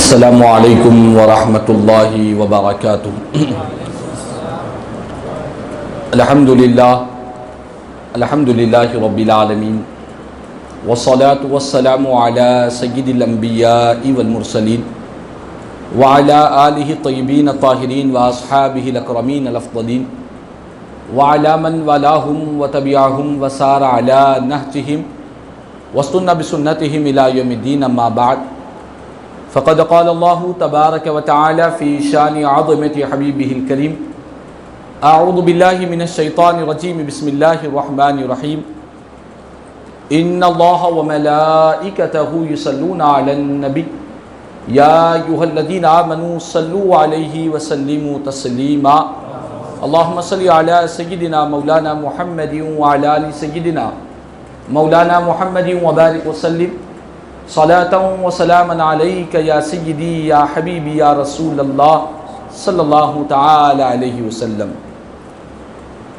السلام علیکم ورحمۃ اللہ وبرکاتہ۔ الحمدللہ رب العالمین والصلاة والسلام علی سید الانبیاء والمرسلین وعلی آلہ الطیبین الطاہرین واصحابہ الاکرمین الافضلین وعلی من والاہم وتبعہم وسار علی نہجہم واستنى بسنتہم الی یوم الدین، اما بعد فقد قال اللہ تبارک وتعالی فی شان عظمت حبیبہ الکریم: اعوذ باللہ من الشیطان الرجیم، بسم اللہ الرحمن الرحیم۔ ان اللہ وملائکتہ یصلون علی النبی یا ایھا الذین آمنوا صلوا علیہ وسلموا تسلیما۔ اللہم صل علی سیدنا مولانا محمد وعلی آل سیدنا مولانا محمد وبارک وسلم صلاۃ و سلاما علیک یا سیدی یا حبیبی یا رسول اللہ صلی اللہ تعالی علیہ وسلم۔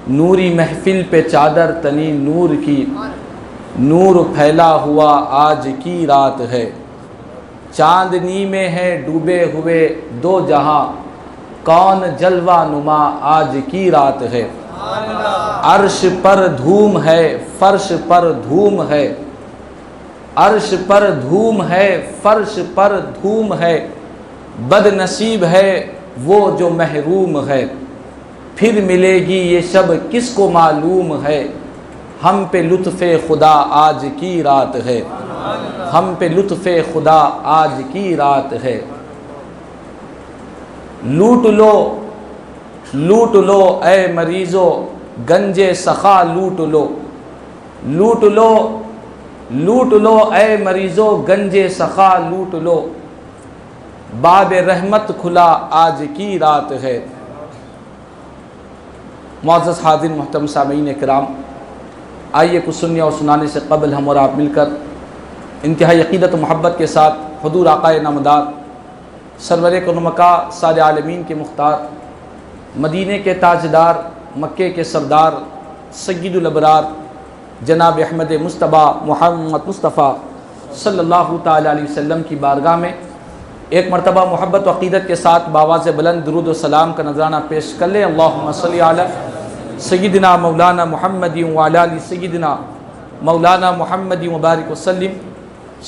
نوری محفل پہ چادر تنی نور کی، نور پھیلا ہوا آج کی رات ہے، چاندنی میں ہے ڈوبے ہوئے دو جہاں، کون جلوہ نما آج کی رات ہے۔ عرش پر دھوم ہے، فرش پر دھوم ہے، عرش پر دھوم ہے، فرش پر دھوم ہے، بد نصیب ہے وہ جو محروم ہے، پھر ملے گی یہ شب کس کو معلوم ہے، ہم پہ لطف خدا آج کی رات ہے، ہم پہ لطف خدا آج کی رات ہے۔ لوٹ لو لوٹ لو اے مریضو گنج سخا لوٹ لو، لوٹ لو لوٹ لو اے مریضو گنج سخا لوٹ لو، باب رحمت کھلا آج کی رات ہے۔ معزز حاضرین، محترم سامعین کرام، آئیے کچھ سننے اور سنانے سے قبل ہم اور آپ مل کر انتہائی عقیدت و محبت کے ساتھ حضور آقائے نامدار سرور کونمکا سارے عالمین کے مختار، مدینے کے تاجدار، مکے کے سردار، سید الابرار جناب احمد مصطفیٰ محمد مصطفیٰ صلی اللہ تعالی علیہ وسلم کی بارگاہ میں ایک مرتبہ محبت و عقیدت کے ساتھ بآواز بلند درود و سلام کا نذرانہ پیش کر لیں۔ اللہم صلی علی سیدنا مولانا محمد وعلی آل سیدنا مولانا محمد وبارک وسلم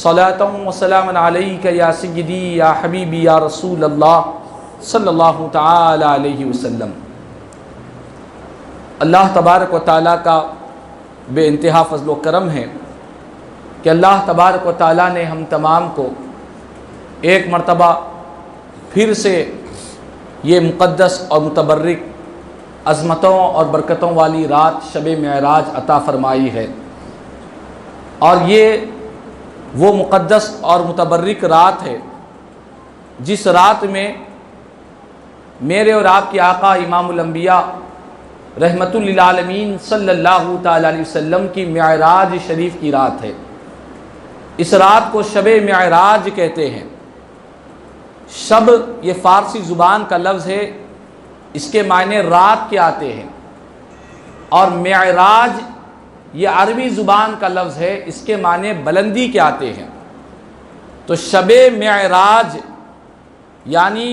صلاۃ و سلاما علیک یا سیدی یا حبیبی یا رسول اللہ صلی اللہ تعالی علیہ وسلم۔ اللہ تبارک و تعالیٰ کا بے انتہا فضل و کرم ہے کہ اللہ تبارک و تعالیٰ نے ہم تمام کو ایک مرتبہ پھر سے یہ مقدس اور متبرک عظمتوں اور برکتوں والی رات شب معراج عطا فرمائی ہے، اور یہ وہ مقدس اور متبرک رات ہے جس رات میں میرے اور آپ کے آقا امام الانبیاء رحمت للعالمین صلی اللہ تعالی علیہ وسلم کی معراج شریف کی رات ہے۔ اس رات کو شب معراج کہتے ہیں۔ شب یہ فارسی زبان کا لفظ ہے، اس کے معنی رات کے آتے ہیں، اور معراج یہ عربی زبان کا لفظ ہے، اس کے معنی بلندی کے آتے ہیں۔ تو شب معراج یعنی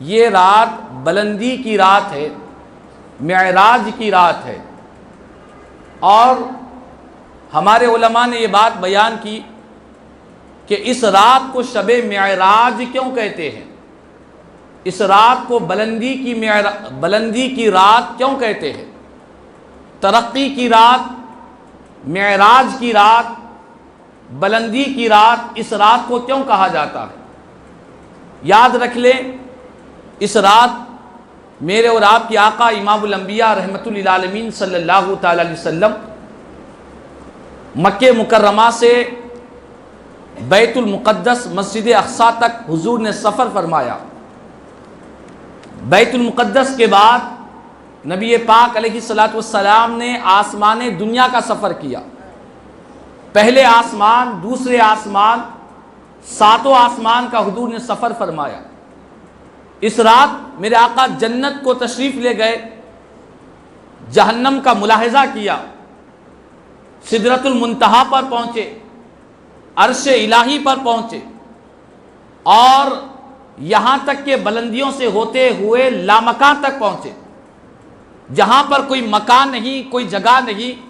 یہ رات بلندی کی رات ہے، معراج کی رات ہے۔ اور ہمارے علماء نے یہ بات بیان کی کہ اس رات کو شب معراج کیوں کہتے ہیں، اس رات کو بلندی کی رات کیوں کہتے ہیں، ترقی کی رات، معراج کی رات، بلندی کی رات، اس رات کو کیوں کہا جاتا ہے؟ یاد رکھ لیں، اس رات میرے اور آپ کے آقا امام الانبیاء رحمت للعالمین صلی اللہ تعالی علیہ وسلم مکہ مکرمہ سے بیت المقدس مسجد اقصیٰ تک حضور نے سفر فرمایا۔ بیت المقدس کے بعد نبی پاک علیہ الصلوۃ والسلام نے آسمان دنیا کا سفر کیا، پہلے آسمان، دوسرے آسمان، ساتوں آسمان کا حضور نے سفر فرمایا۔ اس رات میرے آقا جنت کو تشریف لے گئے، جہنم کا ملاحظہ کیا، سدرۃ المنتہا پر پہنچے، عرش الہی پر پہنچے، اور یہاں تک کہ بلندیوں سے ہوتے ہوئے لامکان تک پہنچے، جہاں پر کوئی مکان نہیں، کوئی جگہ نہیں،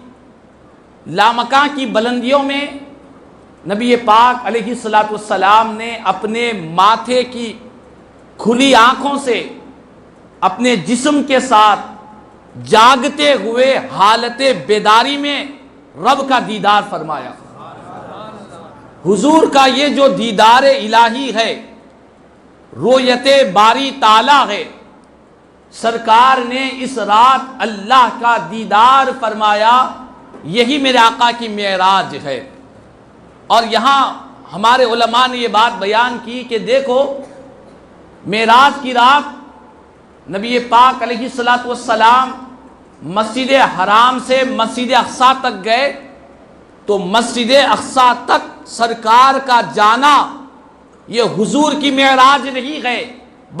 لامکان کی بلندیوں میں نبی پاک علیہ الصلوۃ والسلام نے اپنے ماتھے کی کھلی آنکھوں سے اپنے جسم کے ساتھ جاگتے ہوئے حالت بیداری میں رب کا دیدار فرمایا۔ حضور کا یہ جو دیدار الہی ہے، رؤیت باری تعالیٰ ہے، سرکار نے اس رات اللہ کا دیدار فرمایا، یہی میرے آقا کی معراج ہے۔ اور یہاں ہمارے علماء نے یہ بات بیان کی کہ دیکھو، معراج کی رات نبی پاک علیہ الصلوۃ والسلام مسجد حرام سے مسجد اقصیٰ تک گئے، تو مسجد اقصیٰ تک سرکار کا جانا یہ حضور کی معراج نہیں ہے،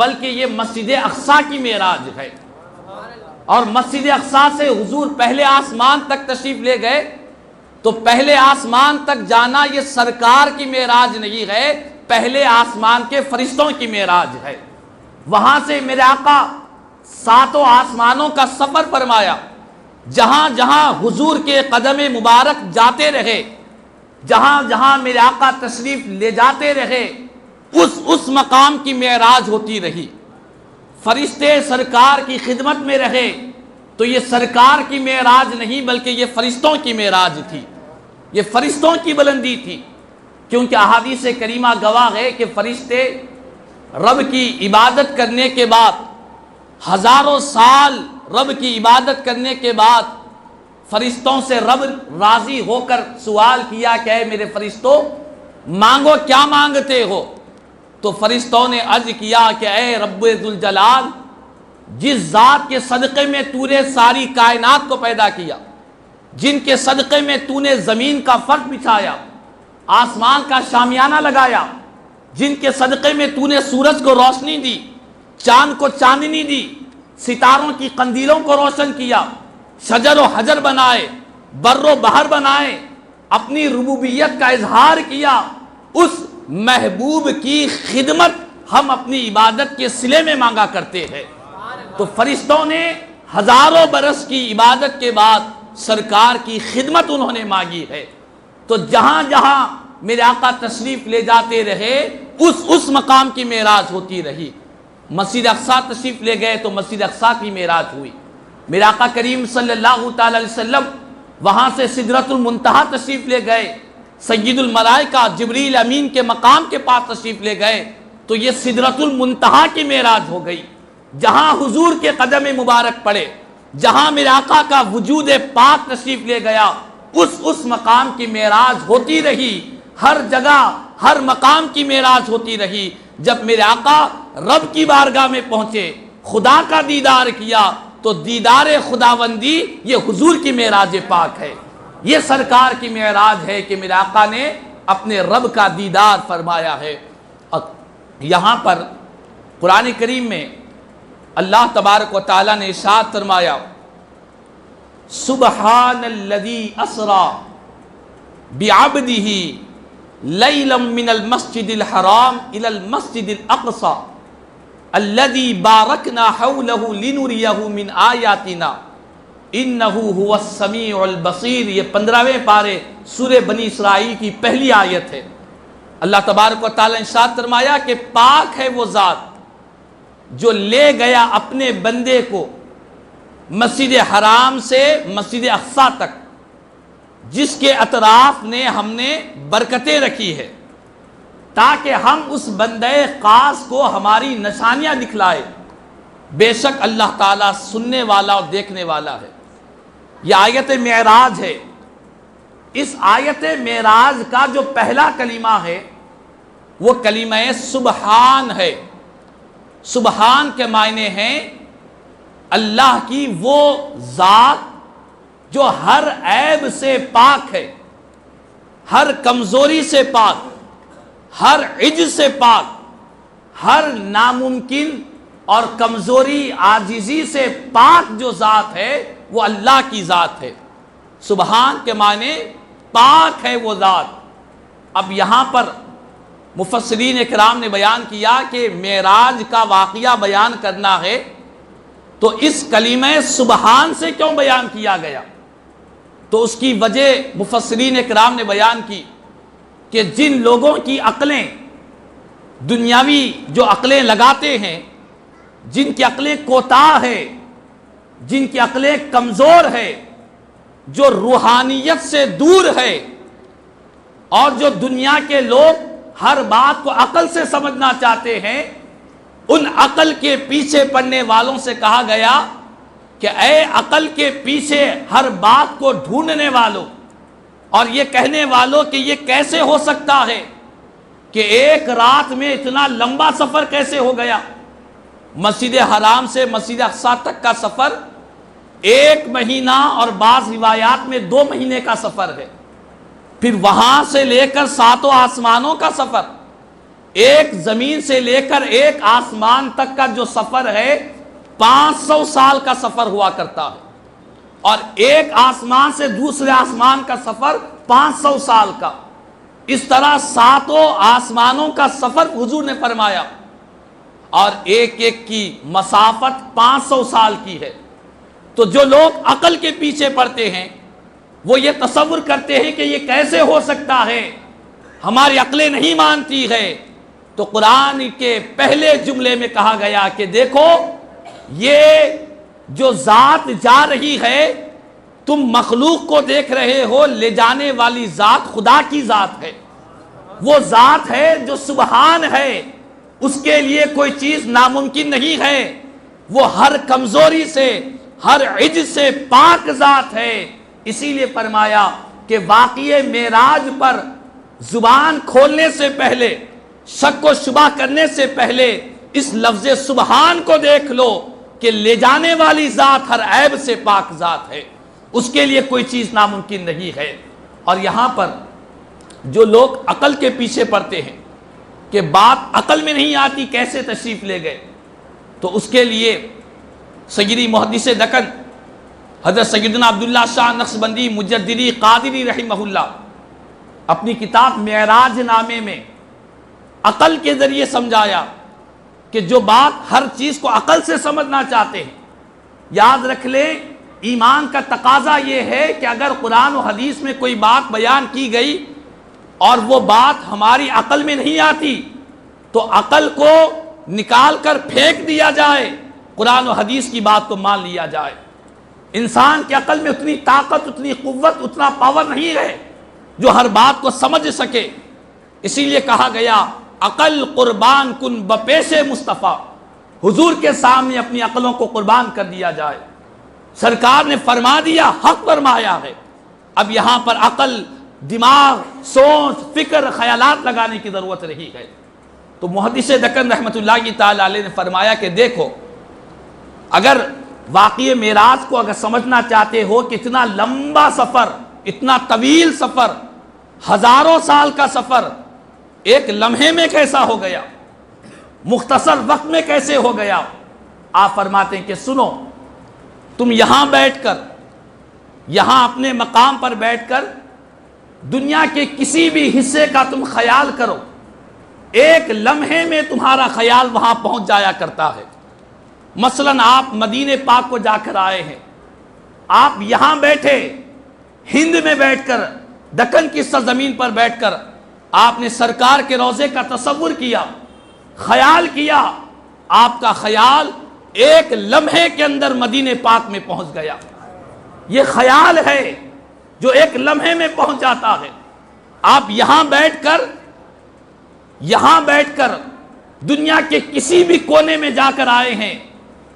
بلکہ یہ مسجد اقصیٰ کی معراج ہے۔ اور مسجد اقصیٰ سے حضور پہلے آسمان تک تشریف لے گئے، تو پہلے آسمان تک جانا یہ سرکار کی معراج نہیں ہے، پہلے آسمان کے فرشتوں کی معراج ہے۔ وہاں سے میرے آقا ساتوں آسمانوں کا سفر فرمایا، جہاں جہاں حضور کے قدم مبارک جاتے رہے، جہاں جہاں میرے آقا تشریف لے جاتے رہے، اس مقام کی معراج ہوتی رہی۔ فرشتے سرکار کی خدمت میں رہے، تو یہ سرکار کی معراج نہیں بلکہ یہ فرشتوں کی معراج تھی، یہ فرشتوں کی بلندی تھی، کیونکہ احادیث کریمہ گواہ ہے کہ فرشتے رب کی عبادت کرنے کے بعد، ہزاروں سال رب کی عبادت کرنے کے بعد، فرشتوں سے رب راضی ہو کر سوال کیا کہ اے میرے فرشتوں، مانگو کیا مانگتے ہو؟ تو فرشتوں نے عرض کیا کہ اے رب ذوالجلال، جس ذات کے صدقے میں تو نے ساری کائنات کو پیدا کیا، جن کے صدقے میں تو نے زمین کا فرش بچھایا، آسمان کا شامیانہ لگایا، جن کے صدقے میں تو نے سورج کو روشنی دی، چاند کو چاندنی دی، ستاروں کی قندیلوں کو روشن کیا، شجر و حجر بنائے، بر و بحر بنائے، اپنی ربوبیت کا اظہار کیا، اس محبوب کی خدمت ہم اپنی عبادت کے صلے میں مانگا کرتے ہیں۔ تو فرشتوں نے ہزاروں برس کی عبادت کے بعد سرکار کی خدمت انہوں نے مانگی ہے۔ تو جہاں جہاں میرے آقا تشریف لے جاتے رہے، اس مقام کی معراج ہوتی رہی۔ مسجد اقصیٰ تشریف لے گئے تو مسجد اقصیٰ کی معراج ہوئی۔ میرے آقا کریم صلی اللہ تعالی علیہ وسلم وہاں سے سدرۃ المنتہا تشریف لے گئے، سید الملائکہ جبریل امین کے مقام کے پاس تشریف لے گئے، تو یہ سدرۃ المنتہا کی معراج ہو گئی، جہاں حضور کے قدم مبارک پڑے، جہاں میرے آقا کا وجود پاک تشریف لے گیا، اس مقام کی معراج ہوتی رہی، ہر جگہ ہر مقام کی معراج ہوتی رہی۔ جب میرے آقا رب کی بارگاہ میں پہنچے، خدا کا دیدار کیا، تو دیدار خداوندی یہ حضور کی معراج پاک ہے، یہ سرکار کی معراج ہے کہ میرے آقا نے اپنے رب کا دیدار فرمایا ہے۔ یہاں پر قرآن کریم میں اللہ تبارک و تعالیٰ نے ارشاد فرمایا، سبحان الذی اسری بعبدہ لیلا من المسجد الحرام الى المسجد الاقصى الذي باركنا حوله لنريه من آیاتنا انه هو السمیع البصیر۔ یہ 15ویں پارے سورہ بنی اسرائیل کی پہلی آیت ہے۔ اللہ تبارک و تعالیٰ نے ارشاد فرمایا کہ پاک ہے وہ ذات جو لے گیا اپنے بندے کو مسجد حرام سے مسجد اقصیٰ تک، جس کے اطراف نے ہم نے برکتیں رکھی ہے، تاکہ ہم اس بندے خاص کو ہماری نشانیاں دکھلائے۔ بے شک اللہ تعالیٰ سننے والا اور دیکھنے والا ہے۔ یہ آیت معراج ہے۔ اس آیت معراج کا جو پہلا کلمہ ہے وہ کلمہ سبحان ہے۔ سبحان کے معنی ہیں اللہ کی وہ ذات جو ہر عیب سے پاک ہے، ہر کمزوری سے پاک، ہر عجز سے پاک، ہر ناممکن اور کمزوری عاجزی سے پاک جو ذات ہے وہ اللہ کی ذات ہے۔ سبحان کے معنی پاک ہے وہ ذات۔ اب یہاں پر مفسرین اکرام نے بیان کیا کہ معراج کا واقعہ بیان کرنا ہے تو اس کلمہ سبحان سے کیوں بیان کیا گیا؟ تو اس کی وجہ مفسرین اکرام نے بیان کی کہ جن لوگوں کی عقلیں دنیاوی جو عقلیں لگاتے ہیں، جن کی عقلیں کوتاہ ہے، جن کی عقلیں کمزور ہے، جو روحانیت سے دور ہے، اور جو دنیا کے لوگ ہر بات کو عقل سے سمجھنا چاہتے ہیں، ان عقل کے پیچھے پڑنے والوں سے کہا گیا کہ اے عقل کے پیچھے ہر بات کو ڈھونڈنے والوں اور یہ کہنے والوں کہ یہ کیسے ہو سکتا ہے کہ ایک رات میں اتنا لمبا سفر کیسے ہو گیا؟ مسجد حرام سے مسجد اقصی تک کا سفر 1 مہینہ اور بعض روایات میں 2 مہینے کا سفر ہے، پھر وہاں سے لے کر 7 آسمانوں کا سفر، ایک زمین سے لے کر ایک آسمان تک کا جو سفر ہے 500 سال کا سفر ہوا کرتا ہے، اور ایک آسمان سے دوسرے آسمان کا سفر 500 سال کا، اس طرح 7 آسمانوں کا سفر حضور نے فرمایا، اور ایک ایک کی مسافت 500 سال کی ہے۔ تو جو لوگ عقل کے پیچھے پڑتے ہیں وہ یہ تصور کرتے ہیں کہ یہ کیسے ہو سکتا ہے، ہماری عقلیں نہیں مانتی ہے، تو قرآن کے پہلے جملے میں کہا گیا کہ دیکھو یہ جو ذات جا رہی ہے تم مخلوق کو دیکھ رہے ہو، لے جانے والی ذات خدا کی ذات ہے، وہ ذات ہے جو سبحان ہے، اس کے لیے کوئی چیز ناممکن نہیں ہے، وہ ہر کمزوری سے ہر عجز سے پاک ذات ہے۔ اسی لیے فرمایا کہ واقعہ معراج پر زبان کھولنے سے پہلے، شک و شبہ کرنے سے پہلے اس لفظ سبحان کو دیکھ لو کہ لے جانے والی ذات ہر عیب سے پاک ذات ہے، اس کے لیے کوئی چیز ناممکن نہیں ہے۔ اور یہاں پر جو لوگ عقل کے پیچھے پڑتے ہیں کہ بات عقل میں نہیں آتی کیسے تشریف لے گئے، تو اس کے لیے سیدی محدث دکن حضرت سیدنا عبداللہ شاہ نقشبندی مجددی قادری رحمہ اللہ اپنی کتاب معراج نامے میں عقل کے ذریعے سمجھایا کہ جو بات ہر چیز کو عقل سے سمجھنا چاہتے ہیں، یاد رکھ لیں ایمان کا تقاضا یہ ہے کہ اگر قرآن و حدیث میں کوئی بات بیان کی گئی اور وہ بات ہماری عقل میں نہیں آتی تو عقل کو نکال کر پھینک دیا جائے، قرآن و حدیث کی بات کو مان لیا جائے۔ انسان کی عقل میں اتنی طاقت، اتنی قوت، اتنا پاور نہیں ہے جو ہر بات کو سمجھ سکے، اسی لیے کہا گیا عقل قربان کن بپیش مصطفیٰ، حضور کے سامنے اپنی عقلوں کو قربان کر دیا جائے۔ سرکار نے فرما دیا، حق فرمایا ہے، اب یہاں پر عقل، دماغ، سوچ، فکر، خیالات لگانے کی ضرورت رہی ہے۔ تو محدث دکن رحمۃ اللہ تعالی علیہ نے فرمایا کہ دیکھو اگر واقعہ معراج کو اگر سمجھنا چاہتے ہو کہ اتنا لمبا سفر، اتنا طویل سفر، ہزاروں سال کا سفر ایک لمحے میں کیسا ہو گیا، مختصر وقت میں کیسے ہو گیا، آپ فرماتے ہیں کہ سنو، تم یہاں بیٹھ کر، یہاں اپنے مقام پر بیٹھ کر دنیا کے کسی بھی حصے کا تم خیال کرو، ایک لمحے میں تمہارا خیال وہاں پہنچ جایا کرتا ہے۔ مثلا آپ مدینہ پاک کو جا کر آئے ہیں، آپ یہاں بیٹھے، ہند میں بیٹھ کر، دکن کی سرزمین پر بیٹھ کر آپ نے سرکار کے روضے کا تصور کیا، خیال کیا، آپ کا خیال ایک لمحے کے اندر مدینہ پاک میں پہنچ گیا۔ یہ خیال ہے جو ایک لمحے میں پہنچ جاتا ہے۔ آپ یہاں بیٹھ کر دنیا کے کسی بھی کونے میں جا کر آئے ہیں،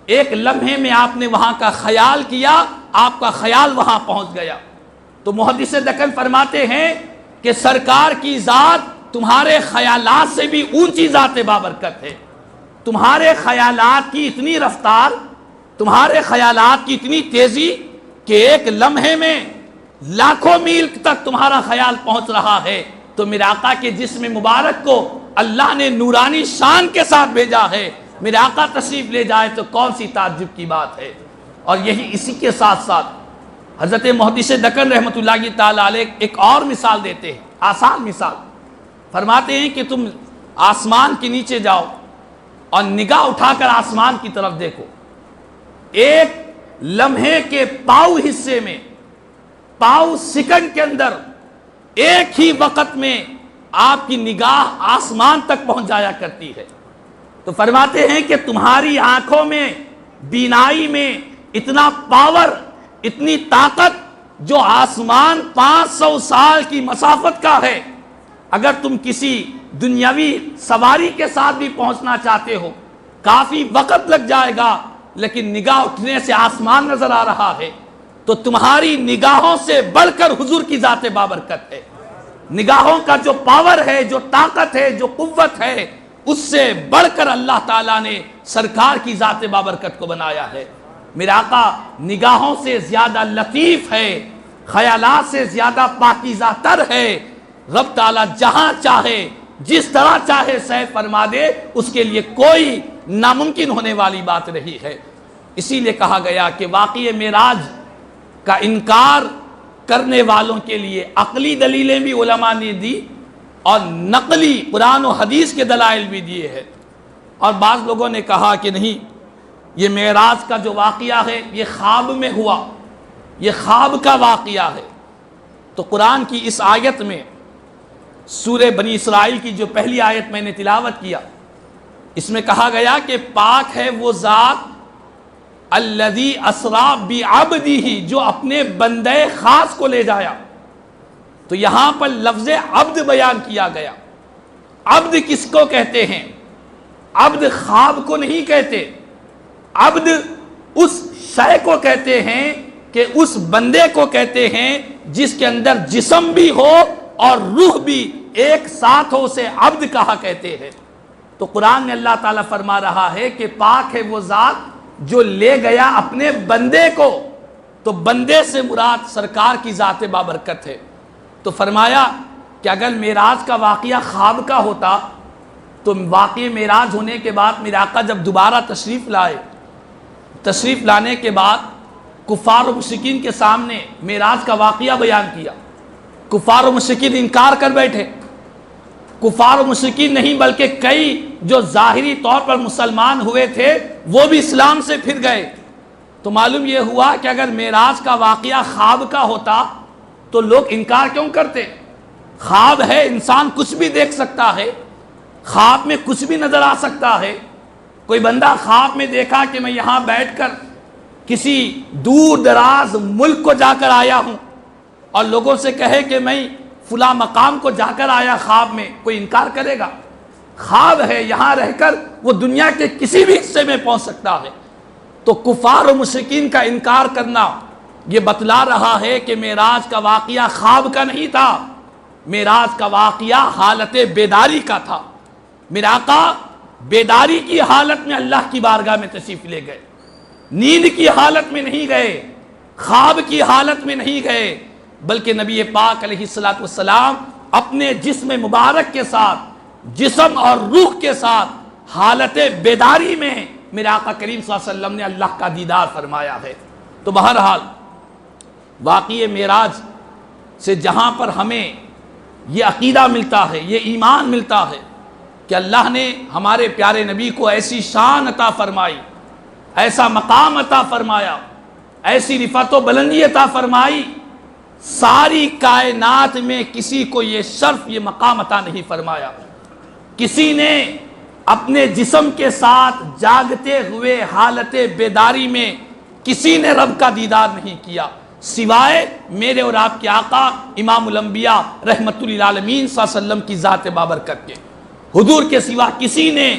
ایک لمحے میں آپ نے وہاں کا خیال کیا، آپ کا خیال وہاں پہنچ گیا۔ تو محدث دکن فرماتے ہیں کہ سرکار کی ذات تمہارے خیالات سے بھی اونچی ذات بابرکت ہے، تمہارے خیالات کی اتنی رفتار، تمہارے خیالات کی اتنی تیزی کہ ایک لمحے میں لاکھوں میل تک تمہارا خیال پہنچ رہا ہے۔ تو میرے آقا کے جسم مبارک کو اللہ نے نورانی شان کے ساتھ بھیجا ہے، میرے آقا تشریف لے جائے تو کون سی تعجب کی بات ہے۔ اور یہی اسی کے ساتھ ساتھ حضرت محدث دکن رحمۃ اللہ تعالی علیہ ایک اور مثال دیتے ہیں، آسان مثال، فرماتے ہیں کہ تم آسمان کے نیچے جاؤ اور نگاہ اٹھا کر آسمان کی طرف دیکھو، ایک لمحے کے پاؤ حصے میں، پاؤ سیکنڈ کے اندر ایک ہی وقت میں آپ کی نگاہ آسمان تک پہنچ جایا کرتی ہے۔ تو فرماتے ہیں کہ تمہاری آنکھوں میں، بینائی میں اتنا پاور، اتنی طاقت جو آسمان 500 سال کی مسافت کا ہے، اگر تم کسی دنیاوی سواری کے ساتھ بھی پہنچنا چاہتے ہو کافی وقت لگ جائے گا، لیکن نگاہ اٹھنے سے آسمان نظر آ رہا ہے۔ تو تمہاری نگاہوں سے بڑھ کر حضور کی ذات بابرکت ہے۔ نگاہوں کا جو پاور ہے، جو طاقت ہے، جو قوت ہے، اس سے بڑھ کر اللہ تعالیٰ نے سرکار کی ذات بابرکت کو بنایا ہے۔ میرا آقا نگاہوں سے زیادہ لطیف ہے، خیالات سے زیادہ پاکیزہ تر ہے۔ رب تعالیٰ جہاں چاہے، جس طرح چاہے سیر فرما دے، اس کے لیے کوئی ناممکن ہونے والی بات نہیں ہے۔ اسی لیے کہا گیا کہ واقعہ معراج کا انکار کرنے والوں کے لیے عقلی دلیلیں بھی علماء نے دی اور نقلی قرآن و حدیث کے دلائل بھی دیے ہیں۔ اور بعض لوگوں نے کہا کہ نہیں، یہ معراج کا جو واقعہ ہے یہ خواب میں ہوا، یہ خواب کا واقعہ ہے۔ تو قرآن کی اس آیت میں، سورہ بنی اسرائیل کی جو پہلی آیت میں نے تلاوت کیا، اس میں کہا گیا کہ پاک ہے وہ ذات الذی اسریٰ بعبدہ، جو اپنے بندے خاص کو لے جایا۔ تو یہاں پر لفظ عبد بیان کیا گیا۔ عبد کس کو کہتے ہیں؟ عبد خواب کو نہیں کہتے، عبد اس شے کو کہتے ہیں، کہ اس بندے کو کہتے ہیں جس کے اندر جسم بھی ہو اور روح بھی ایک ساتھ ہو، اسے عبد کہا کہتے ہیں۔ تو قرآن میں اللہ تعالیٰ فرما رہا ہے کہ پاک ہے وہ ذات جو لے گیا اپنے بندے کو۔ تو بندے سے مراد سرکار کی ذات بابرکت ہے۔ تو فرمایا کہ اگر معراج کا واقعہ خواب کا ہوتا تو واقعہ معراج ہونے کے بعد میرے آقا جب دوبارہ تشریف لائے، تشریف لانے کے بعد کفار و مشرکین کے سامنے معراج کا واقعہ بیان کیا۔ کفار و مشرکین انکار کر بیٹھے۔ کفار و مشرکین نہیں بلکہ کئی جو ظاہری طور پر مسلمان ہوئے تھے وہ بھی اسلام سے پھر گئے۔ تو معلوم یہ ہوا کہ اگر معراج کا واقعہ خواب کا ہوتا تو لوگ انکار کیوں کرتے؟ خواب ہے، انسان کچھ بھی دیکھ سکتا ہے، خواب میں کچھ بھی نظر آ سکتا ہے۔ کوئی بندہ خواب میں دیکھا کہ میں یہاں بیٹھ کر کسی دور دراز ملک کو جا کر آیا ہوں، اور لوگوں سے کہے کہ میں فلاں مقام کو جا کر آیا خواب میں، کوئی انکار کرے گا؟ خواب ہے، یہاں رہ کر وہ دنیا کے کسی بھی حصے میں پہنچ سکتا ہے۔ تو کفار و مشرکین کا انکار کرنا یہ بتلا رہا ہے کہ معراج کا واقعہ خواب کا نہیں تھا، معراج کا واقعہ حالت بیداری کا تھا۔ میرے آقا بیداری کی حالت میں اللہ کی بارگاہ میں تشریف لے گئے، نیند کی حالت میں نہیں گئے، خواب کی حالت میں نہیں گئے، بلکہ نبی پاک علیہ السلام اپنے جسم مبارک کے ساتھ، جسم اور روح کے ساتھ حالت بیداری میں میرے آقا کریم صلی اللہ علیہ وسلم نے اللہ کا دیدار فرمایا ہے۔ تو بہرحال واقعہ معراج سے جہاں پر ہمیں یہ عقیدہ ملتا ہے، یہ ایمان ملتا ہے کہ اللہ نے ہمارے پیارے نبی کو ایسی شان عطا فرمائی، ایسا مقام عطا فرمایا، ایسی رفعت و بلندی عطا فرمائی، ساری کائنات میں کسی کو یہ شرف، یہ مقام عطا نہیں فرمایا۔ کسی نے اپنے جسم کے ساتھ جاگتے ہوئے حالت بیداری میں کسی نے رب کا دیدار نہیں کیا، سوائے میرے اور آپ کے آقا امام الانبیاء رحمت للعالمین صلی اللہ علیہ وسلم کی ذات بابرکت کے۔ حضور کے سوا کسی نے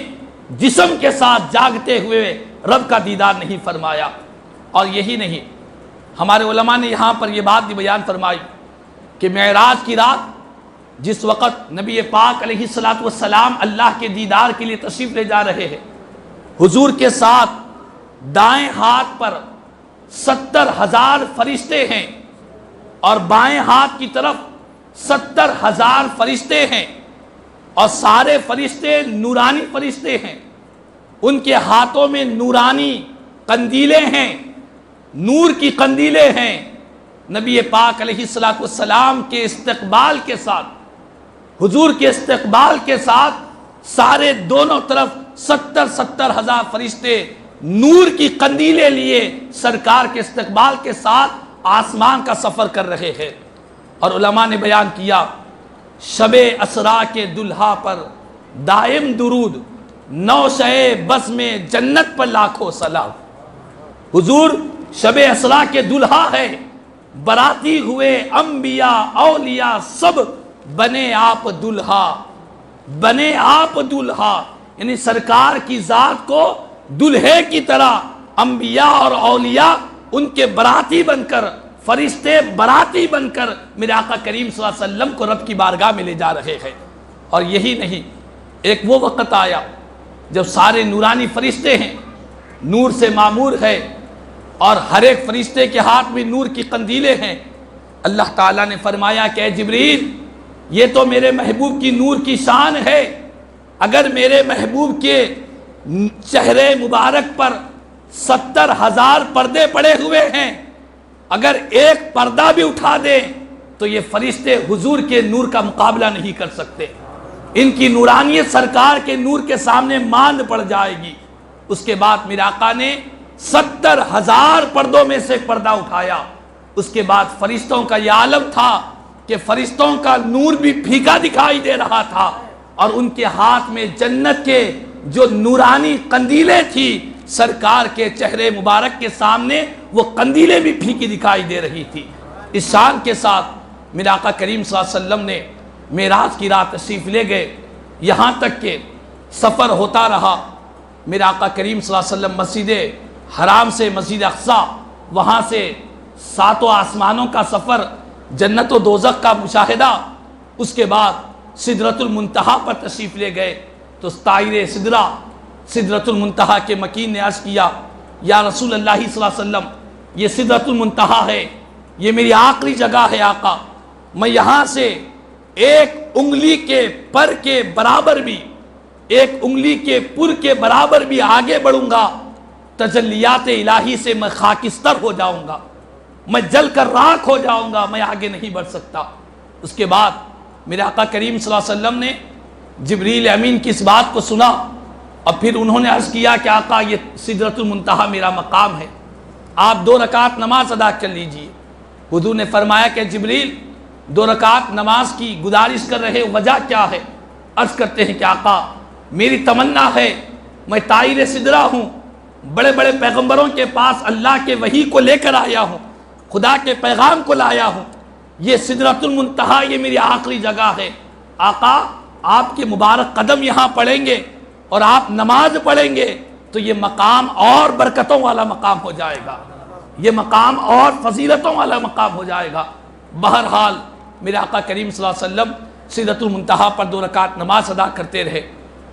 جسم کے ساتھ جاگتے ہوئے رب کا دیدار نہیں فرمایا۔ اور یہی نہیں، ہمارے علماء نے یہاں پر یہ بات بھی بیان فرمائی کہ معراج کی رات جس وقت نبی پاک علیہ السلام اللہ کے دیدار کے لیے تشریف لے جا رہے ہیں، حضور کے ساتھ دائیں ہاتھ پر 70,000 فرشتے ہیں اور بائیں ہاتھ کی طرف 70,000 فرشتے ہیں، اور سارے فرشتے نورانی فرشتے ہیں، ان کے ہاتھوں میں نورانی قندیلیں ہیں، نور کی قندیلیں ہیں۔ نبی پاک علیہ السلام کے استقبال کے ساتھ، حضور کے استقبال کے ساتھ سارے دونوں طرف 70,000 فرشتے نور کی قندیلیں لیے سرکار کے استقبال کے ساتھ آسمان کا سفر کر رہے ہیں۔ اور علماء نے بیان کیا شب اسرا کے دلہا پر دائم درود، نوشہ بس میں جنت پر لاکھوں سلام۔ حضور شب اسرا کے دلہا ہے، براتی ہوئے انبیاء اولیاء سب بنے آپ دلہا، بنے آپ دلہا، یعنی سرکار کی ذات کو دلہے کی طرح انبیاء اور اولیاء ان کے براتی بن کر، فرشتے براتی بن کر میرے آقا کریم صلی اللہ علیہ وسلم کو رب کی بارگاہ میں لے جا رہے ہیں۔ اور یہی نہیں، ایک وہ وقت آیا جب سارے نورانی فرشتے ہیں، نور سے معمور ہے، اور ہر ایک فرشتے کے ہاتھ میں نور کی قندیلیں ہیں۔ اللہ تعالیٰ نے فرمایا کہ اے جبریل، یہ تو میرے محبوب کی نور کی شان ہے، اگر میرے محبوب کے چہرے مبارک پر 70,000 پردے پڑے ہوئے ہیں، اگر ایک پردہ بھی اٹھا دیں تو یہ فرشتے حضور کے نور کا مقابلہ نہیں کر سکتے، ان کی نورانیت سرکار کے نور کے سامنے ماند پڑ جائے گی۔ اس کے بعد میرے آقا نے 70,000 پردوں میں سے پردہ اٹھایا۔ اس کے بعد فرشتوں کا یہ عالم تھا کہ فرشتوں کا نور بھی پھیکا دکھائی دے رہا تھا، اور ان کے ہاتھ میں جنت کے جو نورانی قندیلیں تھی، سرکار کے چہرے مبارک کے سامنے وہ قندیلیں بھی پھیکی دکھائی دے رہی تھی۔ اس شان کے ساتھ میرے آقا کریم صلی اللہ علیہ وسلم نے معراج کی رات تشریف لے گئے، یہاں تک کہ سفر ہوتا رہا۔ میرے آقا کریم صلی اللہ علیہ وسلم مسجد حرام سے مسجد اقصی، وہاں سے 7 آسمانوں کا سفر، جنت و دوزخ کا مشاہدہ، اس کے بعد سدرۃ المنتہا پر تشریف لے گئے تو طائر سدرہ سدرۃ المنتہا کے مکین نے عرض کیا یا رسول اللہ صلی اللہ علیہ وسلم، یہ سدرۃ المنتہا ہے، یہ میری آخری جگہ ہے آقا، میں یہاں سے ایک انگلی کے پر کے برابر بھی، ایک انگلی کے پر کے برابر بھی آگے بڑھوں گا، تجلیات الہی سے میں خاکستر ہو جاؤں گا، میں جل کر راکھ ہو جاؤں گا، میں آگے نہیں بڑھ سکتا۔ اس کے بعد میرے آقا کریم صلی اللہ علیہ وسلم نے جبریل امین کی اس بات کو سنا، اور پھر انہوں نے عرض کیا کہ آقا یہ سدرۃ المنتہا میرا مقام ہے، آپ 2 رکعت نماز ادا کر لیجئے۔ حضور نے فرمایا کہ جبریل 2 رکعت نماز کی گزارش کر رہے، وجہ کیا ہے؟ عرض کرتے ہیں کہ آقا میری تمنا ہے، میں طائر سدرہ ہوں، بڑے بڑے پیغمبروں کے پاس اللہ کے وحی کو لے کر آیا ہوں، خدا کے پیغام کو لایا ہوں، یہ سدرۃ المنتہا یہ میری آخری جگہ ہے، آقا آپ کے مبارک قدم یہاں پڑیں گے اور آپ نماز پڑھیں گے تو یہ مقام اور برکتوں والا مقام ہو جائے گا، یہ مقام اور فضیلتوں والا مقام ہو جائے گا۔ بہرحال میرے آقا کریم صلی اللہ علیہ وسلم سدرۃ المنتہا پر 2 رکعت نماز ادا کرتے رہے۔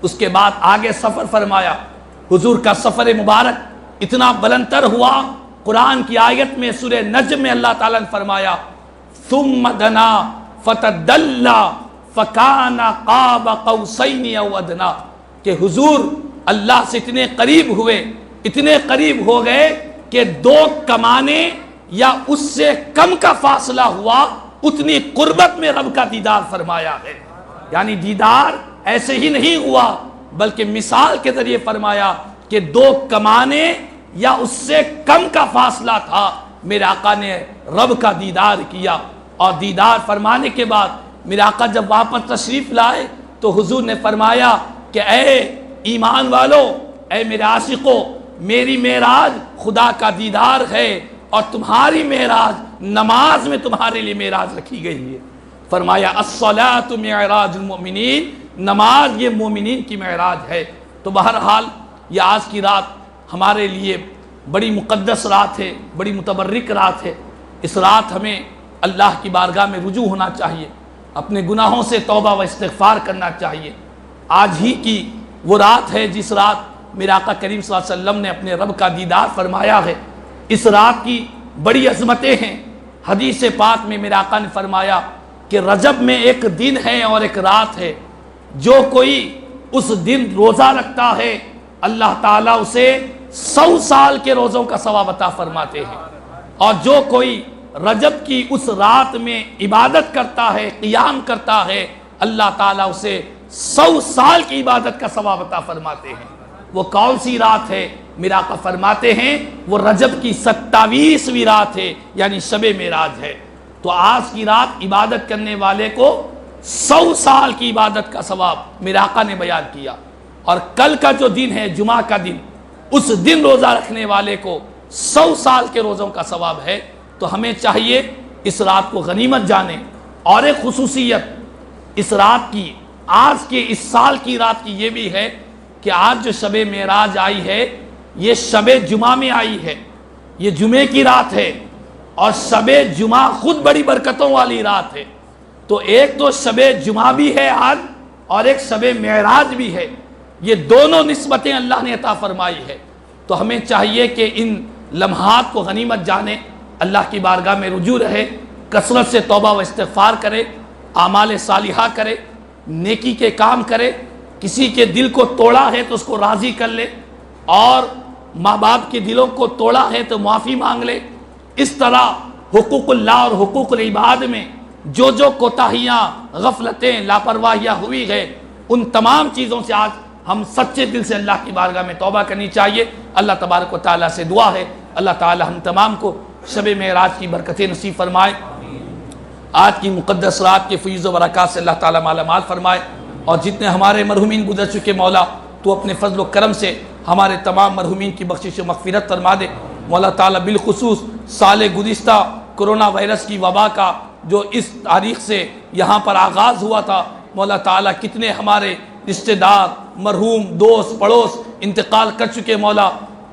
اس کے بعد آگے سفر فرمایا۔ حضور کا سفر مبارک اتنا بلندتر ہوا، قرآن کی آیت میں سورہ نجم میں اللہ تعالیٰ نے فرمایا ثم دنا فتدلی فکان قاب قوسین او ادنا، کہ حضور اللہ سے اتنے قریب ہوئے، اتنے قریب ہو گئے کہ 2 کمانے یا اس سے کم کا فاصلہ ہوا، اتنی قربت میں رب کا دیدار فرمایا ہے۔ یعنی دیدار ایسے ہی نہیں ہوا بلکہ مثال کے ذریعے فرمایا کہ 2 کمانے یا اس سے کم کا فاصلہ تھا، میرے آقا نے رب کا دیدار کیا۔ اور دیدار فرمانے کے بعد میرے آقا جب واپس تشریف لائے تو حضور نے فرمایا کہ اے ایمان والو، اے میرے عاشقو، میری معراج خدا کا دیدار ہے، اور تمہاری معراج نماز میں تمہارے لیے معراج رکھی گئی ہے۔ فرمایا الصلاۃ معراج المؤمنین، نماز یہ مومنین کی معراج ہے۔ تو بہرحال یہ آج کی رات ہمارے لیے بڑی مقدس رات ہے، بڑی متبرک رات ہے۔ اس رات ہمیں اللہ کی بارگاہ میں رجوع ہونا چاہیے، اپنے گناہوں سے توبہ و استغفار کرنا چاہیے۔ آج ہی کی وہ رات ہے جس رات میرے آقا کریم صلی اللہ علیہ وسلم نے اپنے رب کا دیدار فرمایا ہے۔ اس رات کی بڑی عظمتیں ہیں۔ حدیث پاک میں میرے آقا نے فرمایا کہ رجب میں ایک دن ہے اور ایک رات ہے، جو کوئی اس دن روزہ رکھتا ہے اللہ تعالیٰ اسے 100 سال کے روزوں کا ثواب عطا فرماتے ہیں، اور جو کوئی رجب کی اس رات میں عبادت کرتا ہے، قیام کرتا ہے، اللہ تعالیٰ اسے 100 سال کی عبادت کا ثواب عطا فرماتے ہیں۔ وہ کون سی رات ہے؟ میرا آقا فرماتے ہیں وہ رجب کی 27ویں رات ہے، یعنی شب معراج ہے۔ تو آج کی رات عبادت کرنے والے کو 100 سال کی عبادت کا ثواب میرے آقا نے بیان کیا، اور کل کا جو دن ہے جمعہ کا دن، اس دن روزہ رکھنے والے کو 100 سال کے روزوں کا ثواب ہے۔ تو ہمیں چاہیے اس رات کو غنیمت جانیں۔ اور ایک خصوصیت اس رات کی، آج کے اس سال کی رات کی یہ بھی ہے کہ آج جو شب معراج آئی ہے یہ شب جمعہ میں آئی ہے، یہ جمعے کی رات ہے، اور شب جمعہ خود بڑی برکتوں والی رات ہے۔ تو ایک تو شب جمعہ بھی ہے آج، اور ایک شب معراج بھی ہے، یہ دونوں نسبتیں اللہ نے عطا فرمائی ہے۔ تو ہمیں چاہیے کہ ان لمحات کو غنیمت جانیں، اللہ کی بارگاہ میں رجوع رہے، کثرت سے توبہ و استغفار کرے، اعمال صالحہ کرے، نیکی کے کام کرے، کسی کے دل کو توڑا ہے تو اس کو راضی کر لے، اور ماں باپ کے دلوں کو توڑا ہے تو معافی مانگ لے۔ اس طرح حقوق اللہ اور حقوق العباد میں جو کوتاہیاں، غفلتیں، لاپرواہیاں ہوئی ہے، ان تمام چیزوں سے آج ہم سچے دل سے اللہ کی بارگاہ میں توبہ کرنی چاہیے۔ اللہ تبارک و تعالیٰ سے دعا ہے اللہ تعالیٰ ہم تمام کو شب معراج کی برکتیں نصیب فرمائے، آج کی مقدس رات کے فیض و برکات سے اللہ تعالیٰ مالا مال فرمائے، اور جتنے ہمارے مرحومین گزر چکے مولا تو اپنے فضل و کرم سے ہمارے تمام مرحومین کی بخشش و مغفرت فرما دے۔ مولا تعالیٰ بالخصوص سال گزشتہ کرونا وائرس کی وبا کا جو اس تاریخ سے یہاں پر آغاز ہوا تھا، مولا تعالیٰ کتنے ہمارے رشتہ دار، مرحوم، دوست، پڑوس انتقال کر چکے مولا،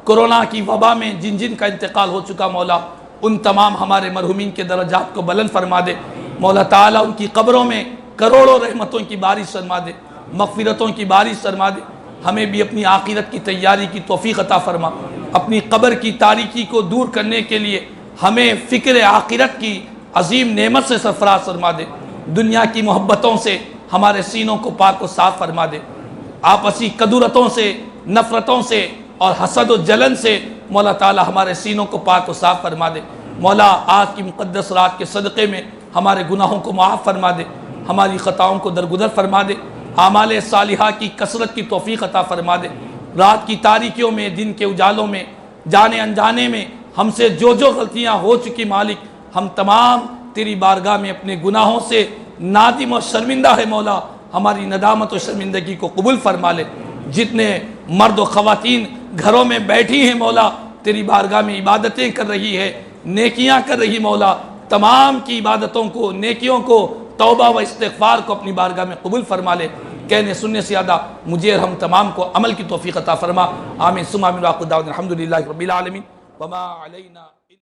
کرونا کی وبا میں جن جن کا انتقال ہو چکا مولا، ان تمام ہمارے مرحومین کے درجات کو بلند فرما دے۔ مولا تعالیٰ ان کی قبروں میں کروڑوں رحمتوں کی بارش فرما دے، مغفرتوں کی بارش فرما دے۔ ہمیں بھی اپنی آخرت کی تیاری کی توفیق عطا فرما، اپنی قبر کی تاریکی کو دور کرنے کے لیے ہمیں فکر آخرت کی عظیم نعمت سے سرفراز فرما دے۔ دنیا کی محبتوں سے ہمارے سینوں کو پاک و صاف فرما دے، آپسی کدورتوں سے، نفرتوں سے اور حسد و جلن سے مولا تعالی ہمارے سینوں کو پاک و صاف فرما دے۔ مولا آج کی مقدس رات کے صدقے میں ہمارے گناہوں کو معاف فرما دے، ہماری خطاؤں کو درگزر فرما دے، اعمال صالحہ کی کثرت کی توفیق عطا فرما دے۔ رات کی تاریکیوں میں، دن کے اجالوں میں، جانے انجانے میں ہم سے جو غلطیاں ہو چکی مالک، ہم تمام تیری بارگاہ میں اپنے گناہوں سے نادم و شرمندہ ہے مولا، ہماری ندامت و شرمندگی کو قبول فرما لے۔ جتنے مرد و خواتین گھروں میں بیٹھی ہیں مولا، تیری بارگاہ میں عبادتیں کر رہی ہے، نیکیاں کر رہی مولا، تمام کی عبادتوں کو، نیکیوں کو، توبہ و استغفار کو اپنی بارگاہ میں قبول فرما لے۔ کہنے سننے سے زیادہ مجھے اور ہم تمام کو عمل کی توفیق عطا فرما۔ آمین ثم آمین، وآخر دعوانا الحمدللہ رب العالمین، وما علینا